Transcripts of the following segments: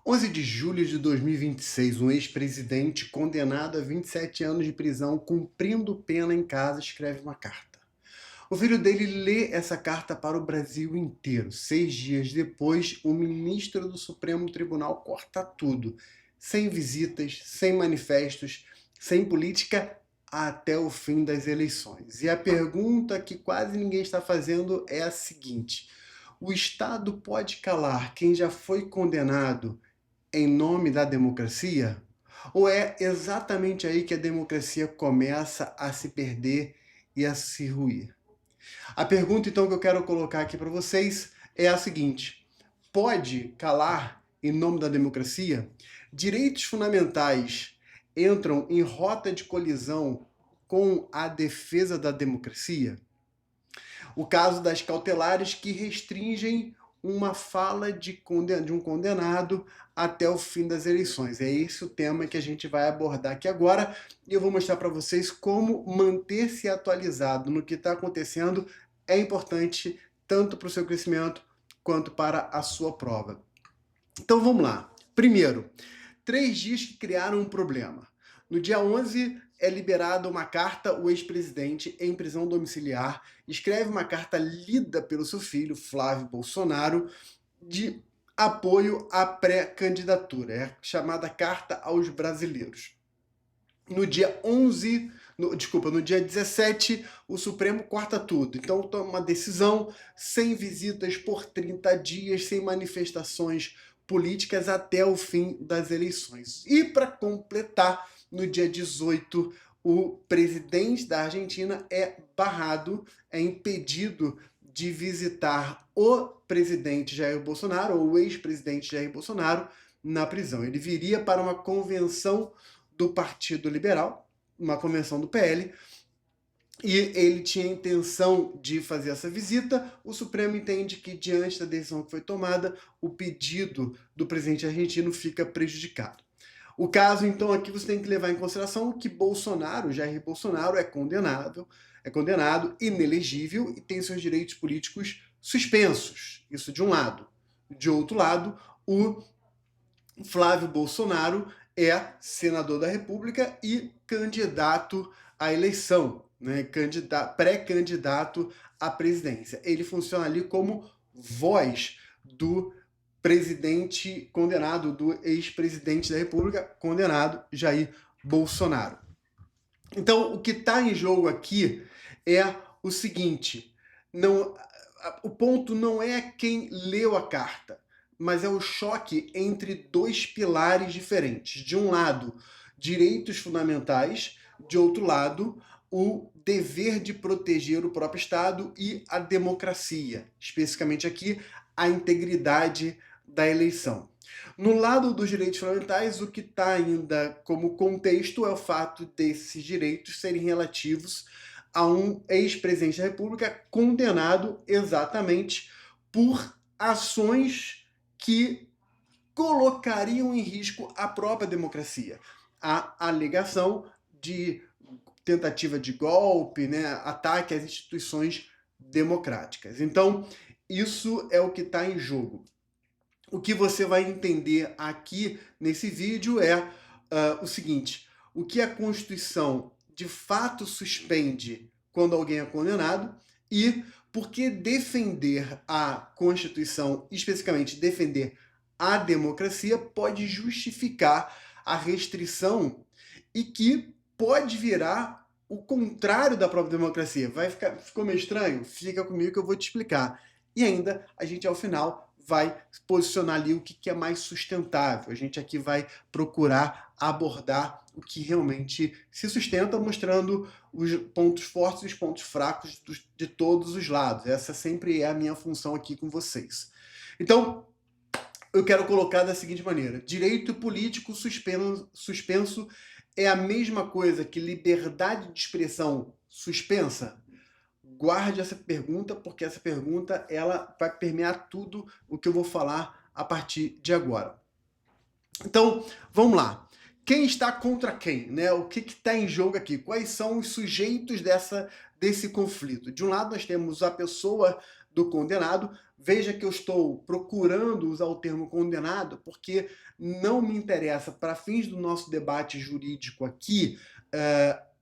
11 de julho de 2026, um ex-presidente condenado a 27 anos de prisão, cumprindo pena em casa, escreve uma carta. O filho dele lê essa carta para o Brasil inteiro. 6 dias depois, o ministro do Supremo Tribunal corta tudo. Sem visitas, sem manifestos, sem política, até o fim das eleições. E a pergunta que quase ninguém está fazendo é a seguinte: o Estado pode calar quem já foi condenado em nome da democracia? Ou é exatamente aí que a democracia começa a se perder e a se ruir? A pergunta, então, que eu quero colocar aqui para vocês é a seguinte: pode calar em nome da democracia? Direitos fundamentais entram em rota de colisão com a defesa da democracia? O caso das cautelares que restringem uma fala de um condenado até o fim das eleições. É esse o tema que a gente vai abordar aqui agora e eu vou mostrar para vocês como manter-se atualizado no que está acontecendo é importante tanto para o seu crescimento quanto para a sua prova. Então vamos lá. Primeiro, 3 dias que criaram um problema. No dia 11, é liberada uma carta, o ex-presidente, em prisão domiciliar, escreve uma carta lida pelo seu filho, Flávio Bolsonaro, de apoio à pré-candidatura. É a chamada Carta aos Brasileiros. No dia 17, o Supremo corta tudo. Então toma uma decisão sem visitas por 30 dias, sem manifestações políticas até o fim das eleições. E para completar, no dia 18, o presidente da Argentina é barrado, é impedido de visitar o presidente Jair Bolsonaro, ou o ex-presidente Jair Bolsonaro, na prisão. Ele viria para uma convenção do Partido Liberal, uma convenção do PL, e ele tinha a intenção de fazer essa visita. O Supremo entende que, diante da decisão que foi tomada, o pedido do presidente argentino fica prejudicado. O caso, então, aqui você tem que levar em consideração que Bolsonaro, Jair Bolsonaro, é condenado, inelegível e tem seus direitos políticos suspensos. Isso de um lado. De outro lado, o Flávio Bolsonaro é senador da República e candidato à eleição, né? Pré-candidato à presidência. Ele funciona ali como voz do presidente condenado, do ex-presidente da República condenado, Jair Bolsonaro. Então, o que está em jogo aqui é o seguinte: o ponto não é quem leu a carta, mas é o choque entre dois pilares diferentes. De um lado, direitos fundamentais, de outro lado, o dever de proteger o próprio Estado e a democracia, especificamente aqui, a integridade da eleição. No lado dos direitos fundamentais, o que está ainda como contexto é o fato desses direitos serem relativos a um ex-presidente da República condenado exatamente por ações que colocariam em risco a própria democracia. A alegação de tentativa de golpe, né, ataque às instituições democráticas. Então, isso é o que está em jogo. O que você vai entender aqui nesse vídeo é o seguinte: o que a Constituição de fato suspende quando alguém é condenado e por que defender a Constituição, especificamente defender a democracia, pode justificar a restrição e que pode virar o contrário da própria democracia. Ficou meio estranho? Fica comigo que eu vou te explicar. E ainda, a gente ao final vai posicionar ali o que é mais sustentável. A gente aqui vai procurar abordar o que realmente se sustenta, mostrando os pontos fortes e os pontos fracos de todos os lados. Essa sempre é a minha função aqui com vocês. Então, eu quero colocar da seguinte maneira: direito político suspenso é a mesma coisa que liberdade de expressão suspensa? Guarde essa pergunta, porque essa pergunta ela vai permear tudo o que eu vou falar a partir de agora. Então, vamos lá. Quem está contra quem, né? O que está em jogo aqui? Quais são os sujeitos desse conflito? De um lado, nós temos a pessoa do condenado. Veja que eu estou procurando usar o termo condenado porque não me interessa, para fins do nosso debate jurídico aqui,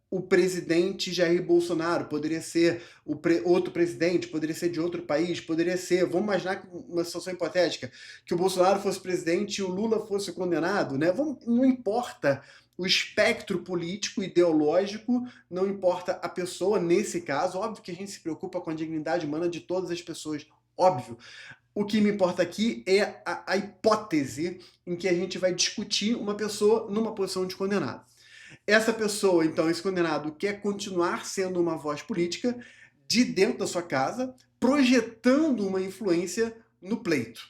o presidente Jair Bolsonaro, poderia ser outro presidente, poderia ser de outro país, poderia ser, vamos imaginar uma situação hipotética, que o Bolsonaro fosse presidente e o Lula fosse condenado, né? Não importa o espectro político, ideológico, não importa a pessoa, nesse caso, óbvio que a gente se preocupa com a dignidade humana de todas as pessoas, óbvio. O que me importa aqui é a hipótese em que a gente vai discutir uma pessoa numa posição de condenado. Essa pessoa, então, esse condenado, quer continuar sendo uma voz política de dentro da sua casa, projetando uma influência no pleito.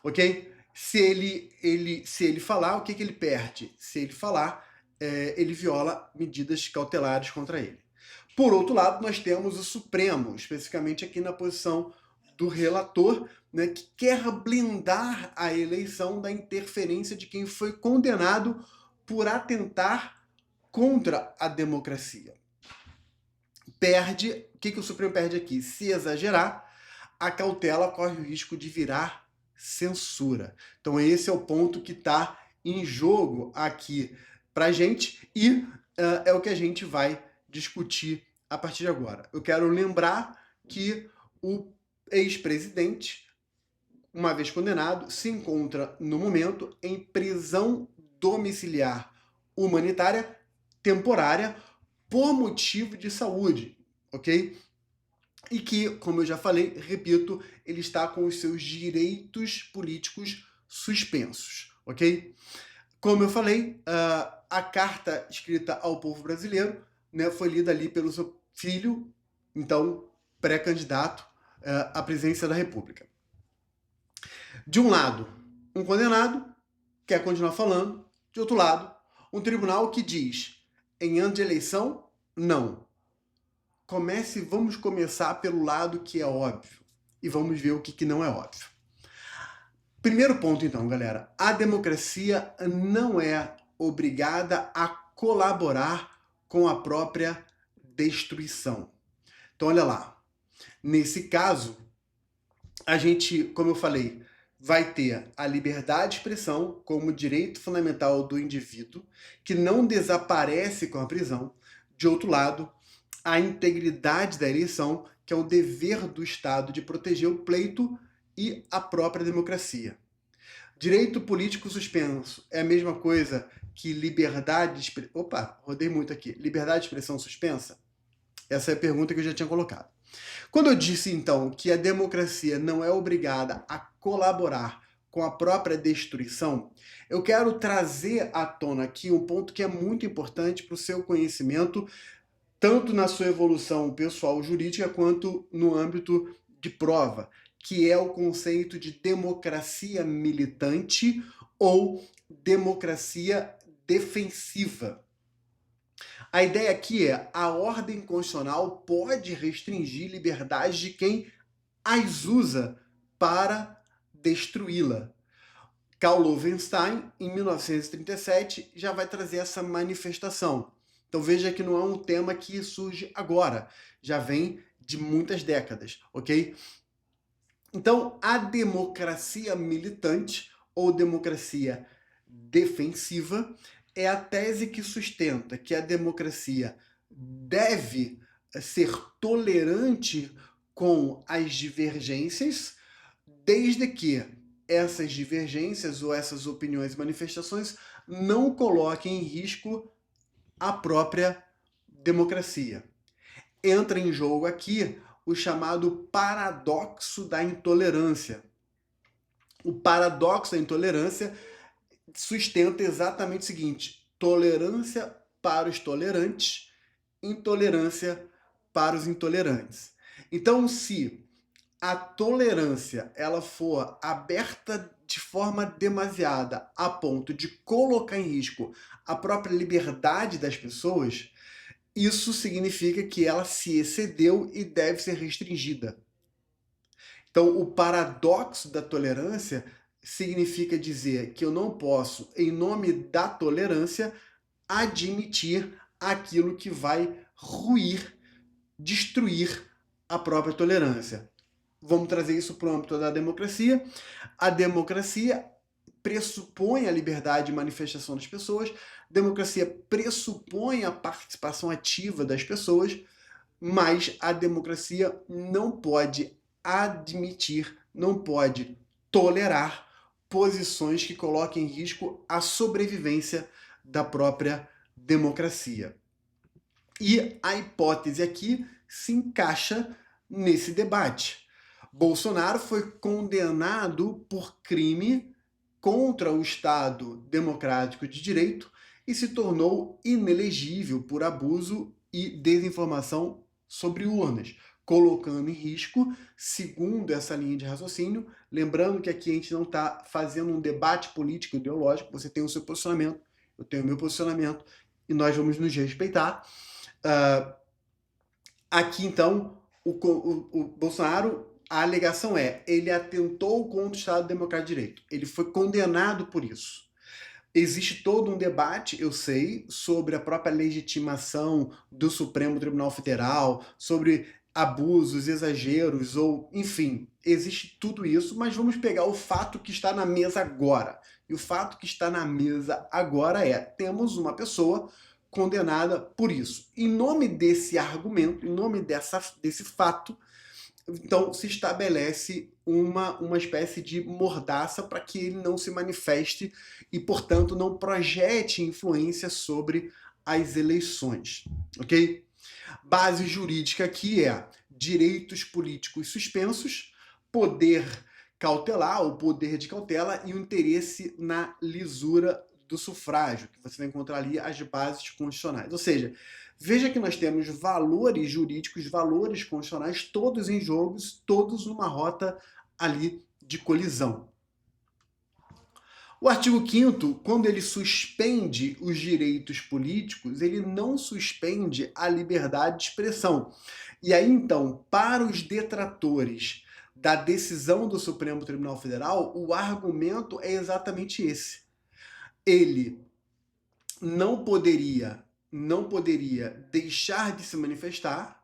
Ok? Se ele falar, o que ele perde? Se ele falar, ele viola medidas cautelares contra ele. Por outro lado, nós temos o Supremo, especificamente aqui na posição do relator, né, que quer blindar a eleição da interferência de quem foi condenado por atentar contra a democracia. O que o Supremo perde aqui? Se exagerar, a cautela corre o risco de virar censura. Então esse é o ponto que está em jogo aqui para a gente e é o que a gente vai discutir a partir de agora. Eu quero lembrar que o ex-presidente, uma vez condenado, se encontra no momento em prisão domiciliar humanitária temporária por motivo de saúde, ok? E que, como eu já falei, repito, ele está com os seus direitos políticos suspensos, ok? Como eu falei, a carta escrita ao povo brasileiro, né, foi lida ali pelo seu filho, então pré-candidato à presidência da República. De um lado, um condenado quer continuar falando. De outro lado, um tribunal que diz, em ano de eleição, não. Vamos começar pelo lado que é óbvio e vamos ver o que não é óbvio. Primeiro ponto, então, galera. A democracia não é obrigada a colaborar com a própria destruição. Então, olha lá. Nesse caso, a gente, como eu falei, vai ter a liberdade de expressão como direito fundamental do indivíduo, que não desaparece com a prisão. De outro lado, a integridade da eleição, que é o dever do Estado de proteger o pleito e a própria democracia. Direito político suspenso é a mesma coisa que liberdade de expressão... Opa, rodei muito aqui. Liberdade de expressão suspensa? Essa é a pergunta que eu já tinha colocado. Quando eu disse, então, que a democracia não é obrigada a colaborar com a própria destruição, eu quero trazer à tona aqui um ponto que é muito importante para o seu conhecimento, tanto na sua evolução pessoal jurídica quanto no âmbito de prova, que é o conceito de democracia militante ou democracia defensiva. A ideia aqui é a ordem constitucional pode restringir liberdades de quem as usa para destruí-la. Karl Loewenstein, em 1937, já vai trazer essa manifestação. Então veja que não é um tema que surge agora, já vem de muitas décadas, ok? Então a democracia militante ou democracia defensiva é a tese que sustenta que a democracia deve ser tolerante com as divergências, desde que essas divergências ou essas opiniões e manifestações não coloquem em risco a própria democracia. Entra em jogo aqui o chamado paradoxo da intolerância. O paradoxo da intolerância sustenta exatamente o seguinte: tolerância para os tolerantes, intolerância para os intolerantes. Então, se a tolerância ela for aberta de forma demasiada a ponto de colocar em risco a própria liberdade das pessoas, isso significa que ela se excedeu e deve ser restringida. Então, o paradoxo da tolerância significa dizer que eu não posso, em nome da tolerância, admitir aquilo que vai ruir, destruir a própria tolerância. Vamos trazer isso para o âmbito da democracia. A democracia pressupõe a liberdade de manifestação das pessoas, democracia pressupõe a participação ativa das pessoas, mas a democracia não pode admitir, não pode tolerar posições que coloquem em risco a sobrevivência da própria democracia. E a hipótese aqui se encaixa nesse debate. Bolsonaro foi condenado por crime contra o Estado democrático de direito e se tornou inelegível por abuso e desinformação sobre urnas, colocando em risco, segundo essa linha de raciocínio, lembrando que aqui a gente não está fazendo um debate político ideológico, você tem o seu posicionamento, eu tenho o meu posicionamento e nós vamos nos respeitar. Aqui, então, o Bolsonaro, a alegação ele atentou contra o Estado Democrático de Direito. Ele foi condenado por isso. Existe todo um debate, eu sei, sobre a própria legitimação do Supremo Tribunal Federal, sobre abusos, exageros, ou enfim, existe tudo isso, mas vamos pegar o fato que está na mesa agora. E o fato que está na mesa agora temos uma pessoa condenada por isso. Em nome desse argumento, em nome desse fato, então se estabelece uma espécie de mordaça para que ele não se manifeste e, portanto, não projete influência sobre as eleições, ok? Base jurídica aqui direitos políticos suspensos, poder cautelar, o poder de cautela e o interesse na lisura do sufrágio, que você vai encontrar ali as bases constitucionais. Ou seja, veja que nós temos valores jurídicos, valores constitucionais, todos em jogos, todos numa rota ali de colisão. O artigo 5º, quando ele suspende os direitos políticos, ele não suspende a liberdade de expressão. E aí, então, para os detratores da decisão do Supremo Tribunal Federal, o argumento é exatamente esse. Ele não poderia deixar de se manifestar,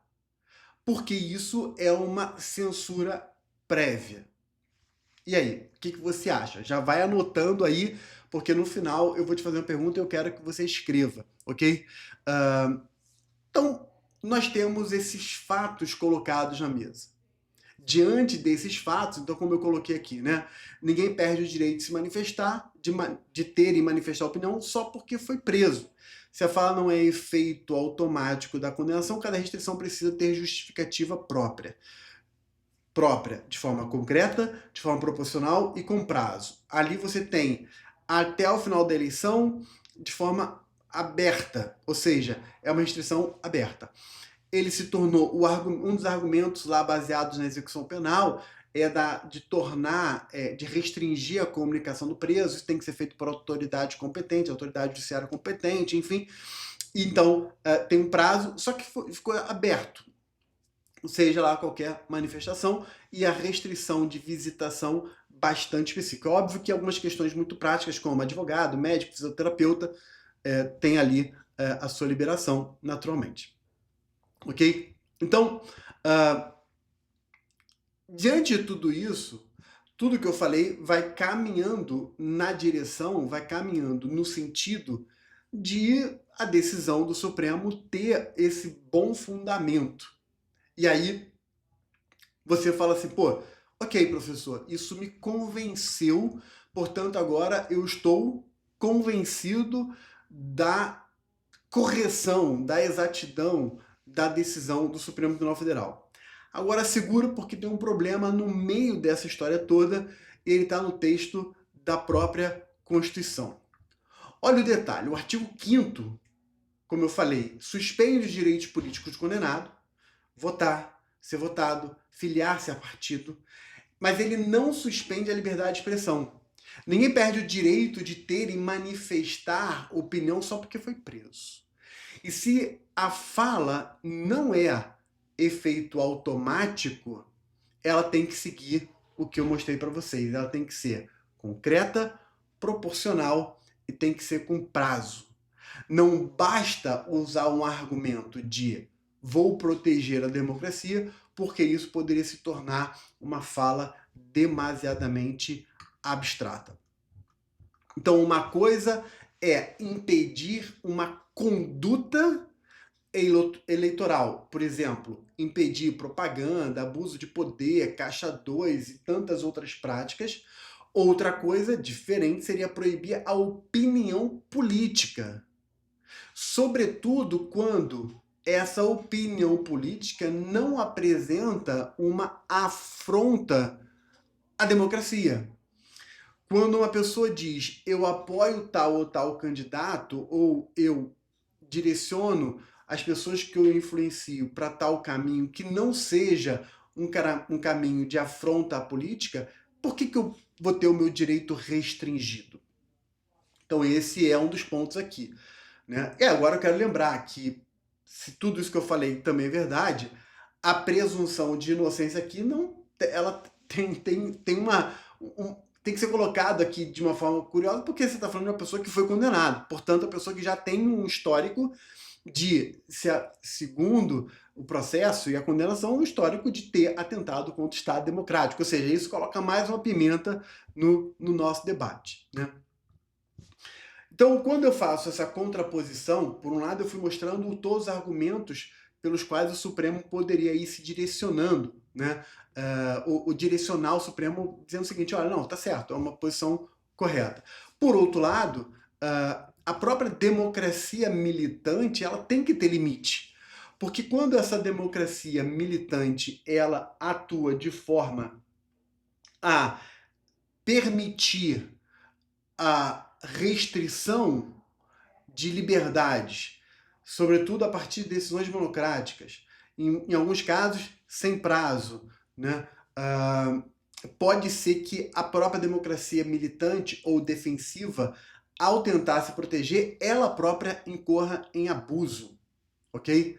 porque isso é uma censura prévia. E aí, o que você acha? Já vai anotando aí, porque no final eu vou te fazer uma pergunta e eu quero que você escreva, ok? Então, nós temos esses fatos colocados na mesa. Diante desses fatos, então como eu coloquei aqui, né? Ninguém perde o direito de se manifestar, de ter e manifestar opinião só porque foi preso. Se a fala não é efeito automático da condenação, cada restrição precisa ter justificativa própria, de forma concreta, de forma proporcional e com prazo. Ali você tem até o final da eleição de forma aberta, ou seja, é uma restrição aberta. Ele se tornou um dos argumentos lá baseados na execução penal de restringir a comunicação do preso. Isso tem que ser feito por autoridade competente, autoridade judiciária competente, enfim. Então, tem um prazo, só que ficou aberto, seja lá qualquer manifestação, e a restrição de visitação bastante específica. Óbvio que algumas questões muito práticas, como advogado, médico, fisioterapeuta, tem ali a sua liberação, naturalmente. Ok? Então, diante de tudo isso, tudo que eu falei vai caminhando vai caminhando no sentido de a decisão do Supremo ter esse bom fundamento. E aí, você fala assim, pô, ok, professor, isso me convenceu, portanto, agora eu estou convencido da correção, da exatidão da decisão do Supremo Tribunal Federal. Agora seguro porque tem um problema no meio dessa história toda, e ele está no texto da própria Constituição. Olha o detalhe, o artigo 5º, como eu falei, suspende os direitos políticos do condenado, votar, ser votado, filiar-se a partido, mas ele não suspende a liberdade de expressão. Ninguém perde o direito de ter e manifestar opinião só porque foi preso. E se a fala não é efeito automático, ela tem que seguir o que eu mostrei para vocês. Ela tem que ser concreta, proporcional e tem que ser com prazo. Não basta usar um argumento de vou proteger a democracia, porque isso poderia se tornar uma fala demasiadamente abstrata. Então, uma coisa é impedir uma conduta eleitoral, por exemplo, impedir propaganda, abuso de poder, caixa 2 e tantas outras práticas. Outra coisa diferente seria proibir a opinião política, sobretudo quando essa opinião política não apresenta uma afronta à democracia. Quando uma pessoa diz eu apoio tal ou tal candidato, ou eu direciono as pessoas que eu influencio para tal caminho que não seja um caminho de afronta à política, por que eu vou ter o meu direito restringido? Então esse é um dos pontos aqui, né? E agora eu quero lembrar que, se tudo isso que eu falei também é verdade, a presunção de inocência aqui não, ela tem que ser colocado aqui de uma forma curiosa, porque você está falando de uma pessoa que foi condenada, portanto, a pessoa que já tem um histórico de, segundo o processo e a condenação, um histórico de ter atentado contra o Estado Democrático. Ou seja, isso coloca mais uma pimenta no nosso debate, né? Então, quando eu faço essa contraposição, por um lado eu fui mostrando todos os argumentos pelos quais o Supremo poderia ir se direcionando, né? O direcional Supremo dizendo o seguinte, olha, não, tá certo, é uma posição correta. Por outro lado, a própria democracia militante, ela tem que ter limite. Porque quando essa democracia militante, ela atua de forma a permitir a restrição de liberdades, sobretudo a partir de decisões monocráticas, em alguns casos sem prazo, né? Pode ser que a própria democracia militante ou defensiva, ao tentar se proteger, ela própria incorra em abuso, ok?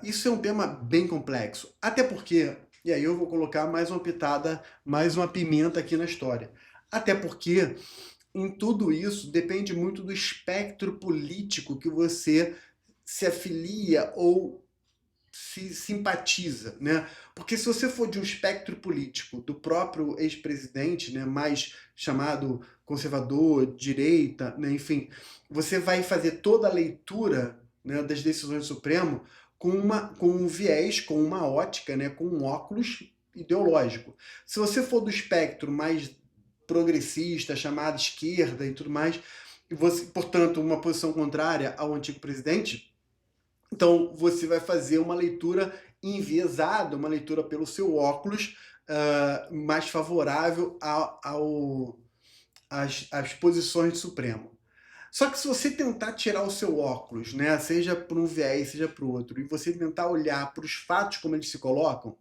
Isso é um tema bem complexo, até porque, e aí eu vou colocar mais uma pitada, mais uma pimenta aqui na história, até porque em tudo isso depende muito do espectro político que você se afilia ou se simpatiza, né? Porque se você for de um espectro político do próprio ex-presidente, né, mais chamado conservador, direita, né, enfim, você vai fazer toda a leitura, né, das decisões do Supremo com um viés, com uma ótica, né, com um óculos ideológico. Se você for do espectro mais progressista, chamada esquerda e tudo mais, e você, portanto, uma posição contrária ao antigo presidente, então você vai fazer uma leitura enviesada, uma leitura pelo seu óculos, mais favorável às posições do Supremo. Só que se você tentar tirar o seu óculos, né, seja por um viés, seja por outro, e você tentar olhar para os fatos como eles se colocam,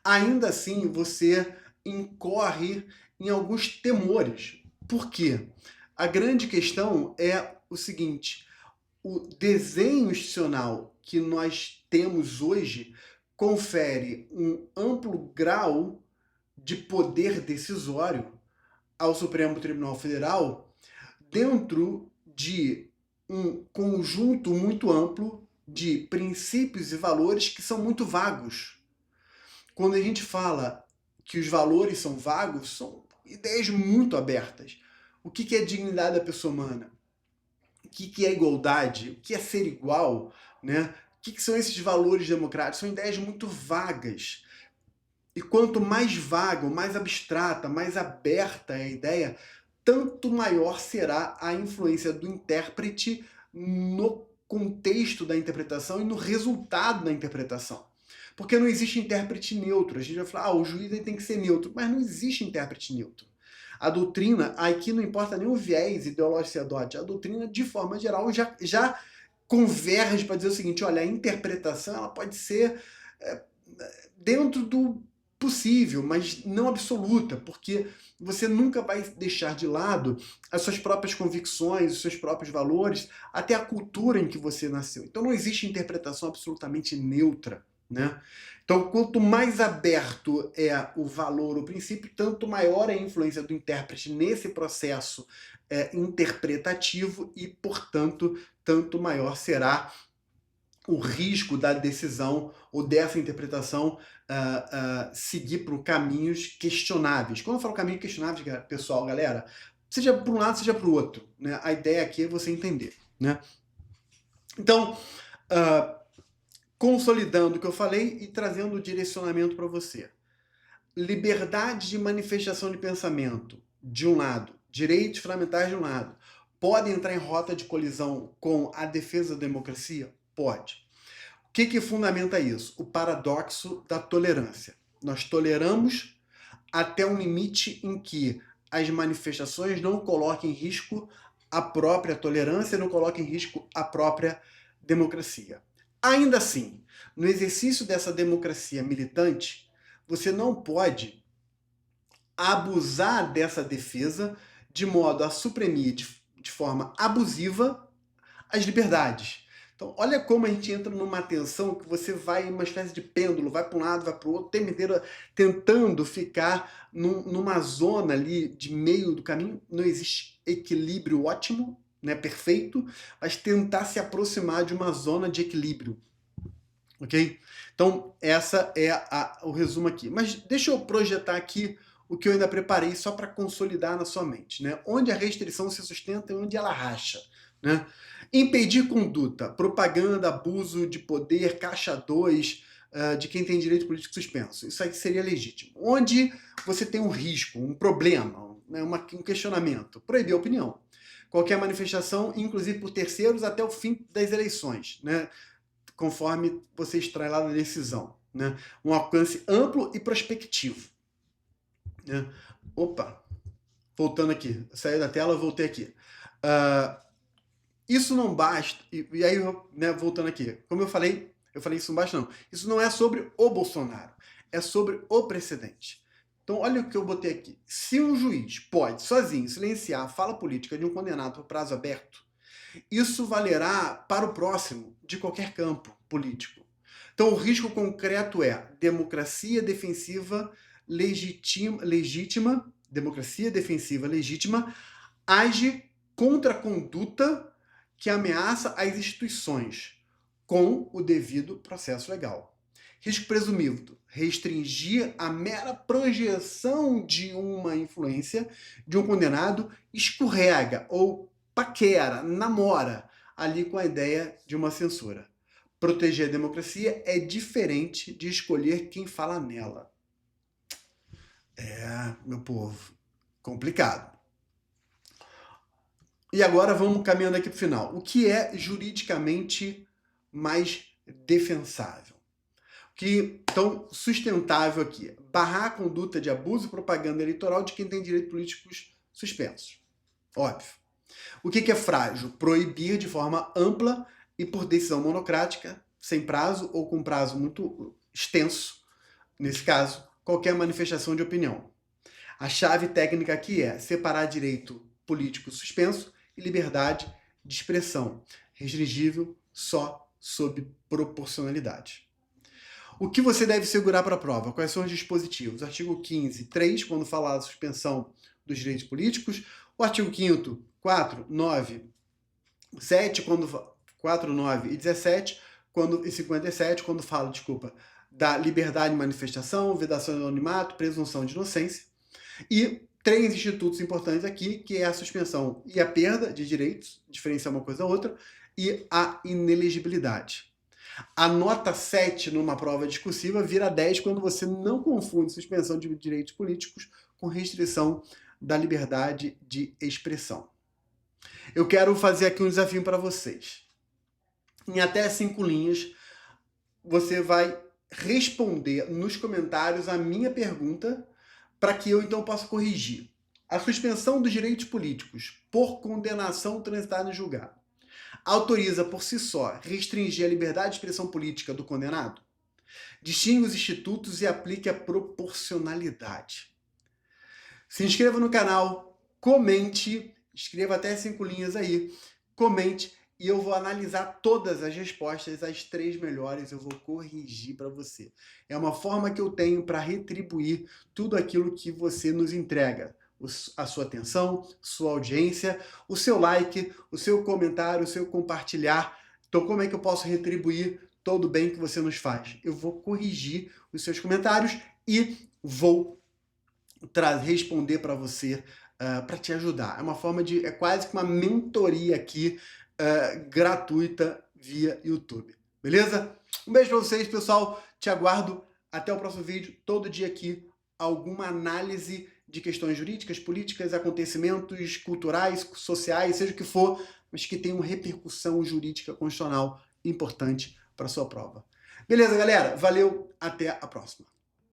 ainda assim você incorre em alguns temores. Por quê? A grande questão é o seguinte: o desenho institucional que nós temos hoje confere um amplo grau de poder decisório ao Supremo Tribunal Federal dentro de um conjunto muito amplo de princípios e valores que são muito vagos. Quando a gente fala que os valores são vagos, são ideias muito abertas. O que é dignidade da pessoa humana? O que é igualdade? O que é ser igual? Né? O que são esses valores democráticos? São ideias muito vagas. E quanto mais vaga, mais abstrata, mais aberta é a ideia, tanto maior será a influência do intérprete no contexto da interpretação e no resultado da interpretação. Porque não existe intérprete neutro. A gente vai falar, o juiz tem que ser neutro, mas não existe intérprete neutro. A doutrina, aqui não importa nem o viés ideológico que se adote, a doutrina, de forma geral, já converge para dizer o seguinte, olha, a interpretação ela pode ser dentro do possível, mas não absoluta, porque você nunca vai deixar de lado as suas próprias convicções, os seus próprios valores, até a cultura em que você nasceu. Então não existe interpretação absolutamente neutra, né? Então, quanto mais aberto é o valor, o princípio, tanto maior é a influência do intérprete nesse processo interpretativo e, portanto, tanto maior será o risco da decisão ou dessa interpretação seguir por caminhos questionáveis. Quando eu falo caminhos questionáveis, pessoal, galera, seja para um lado, seja para o outro, né? A ideia aqui é você entender, né? Então, consolidando o que eu falei e trazendo o direcionamento para você. Liberdade de manifestação de pensamento, de um lado, direitos fundamentais de um lado, podem entrar em rota de colisão com a defesa da democracia? Pode. O que fundamenta isso? O paradoxo da tolerância. Nós toleramos até um limite em que as manifestações não coloquem em risco a própria tolerância, não coloquem em risco a própria democracia. Ainda assim, no exercício dessa democracia militante, você não pode abusar dessa defesa de modo a suprimir de forma abusiva as liberdades. Então, olha como a gente entra numa tensão que você vai em uma espécie de pêndulo, vai para um lado, vai para o outro, o tempo inteiro tentando ficar numa zona ali de meio do caminho. Não existe equilíbrio ótimo, né, perfeito, mas tentar se aproximar de uma zona de equilíbrio. Ok? Então, essa é o resumo aqui. Mas deixa eu projetar aqui o que eu ainda preparei só para consolidar na sua mente, né? Onde a restrição se sustenta e onde ela racha, né? Impedir conduta, propaganda, abuso de poder, caixa 2, de quem tem direito político suspenso. Isso aí seria legítimo. Onde você tem um risco, um problema, né, um questionamento, proibir a opinião. Qualquer manifestação, inclusive por terceiros, até o fim das eleições, né? Conforme você extrai lá da decisão, né? Um alcance amplo e prospectivo. Né? Opa, voltando aqui, saí da tela, voltei aqui. Isso não basta, e aí, né, voltando aqui, como eu falei isso não basta não. Isso não é sobre o Bolsonaro, é sobre o precedente. Então, olha o que eu botei aqui. Se um juiz pode, sozinho, silenciar a fala política de um condenado por prazo aberto, isso valerá para o próximo de qualquer campo político. Então, o risco concreto é democracia defensiva legítima, democracia defensiva legítima, age contra a conduta que ameaça as instituições, com o devido processo legal. Risco presumido, restringir a mera projeção de uma influência de um condenado escorrega ou paquera, namora ali com a ideia de uma censura. Proteger a democracia é diferente de escolher quem fala nela. Meu povo, complicado. E agora vamos caminhando aqui para o final. O que é juridicamente mais defensável? Tão sustentável aqui. Barrar a conduta de abuso e propaganda eleitoral de quem tem direitos políticos suspensos. Óbvio. O que é frágil? Proibir de forma ampla e por decisão monocrática, sem prazo ou com prazo muito extenso, nesse caso, qualquer manifestação de opinião. A chave técnica aqui é separar direito político suspenso e liberdade de expressão, restringível só sob proporcionalidade. O que você deve segurar para a prova? Quais são os dispositivos? Artigo 15, 3, quando fala da suspensão dos direitos políticos. O artigo 5º, 4, 9, 7, 4, 9 e 17, e 57, quando fala, da liberdade de manifestação, vedação de anonimato, presunção de inocência. E 3 institutos importantes aqui, que é a suspensão e a perda de direitos, diferenciar uma coisa da outra, e a inelegibilidade. A nota 7 numa prova discursiva vira 10 quando você não confunde suspensão de direitos políticos com restrição da liberdade de expressão. Eu quero fazer aqui um desafio para vocês. Em até 5 linhas, você vai responder nos comentários a minha pergunta para que eu então possa corrigir. A suspensão dos direitos políticos por condenação transitada em julgado autoriza por si só restringir a liberdade de expressão política do condenado? Distingue os institutos e aplique a proporcionalidade. Se inscreva no canal, comente, escreva até 5 linhas aí, comente e eu vou analisar todas as respostas, as 3 melhores eu vou corrigir para você. É uma forma que eu tenho para retribuir tudo aquilo que você nos entrega. A sua atenção, sua audiência, o seu like, o seu comentário, o seu compartilhar. Então como é que eu posso retribuir todo o bem que você nos faz? Eu vou corrigir os seus comentários e vou responder para você, para te ajudar. É uma forma de, é quase que uma mentoria aqui, gratuita via YouTube. Beleza? Um beijo para vocês, pessoal. Te aguardo até o próximo vídeo. Todo dia aqui, alguma análise de questões jurídicas, políticas, acontecimentos culturais, sociais, seja o que for, mas que tenham repercussão jurídica constitucional importante para sua prova. Beleza, galera? Valeu, até a próxima.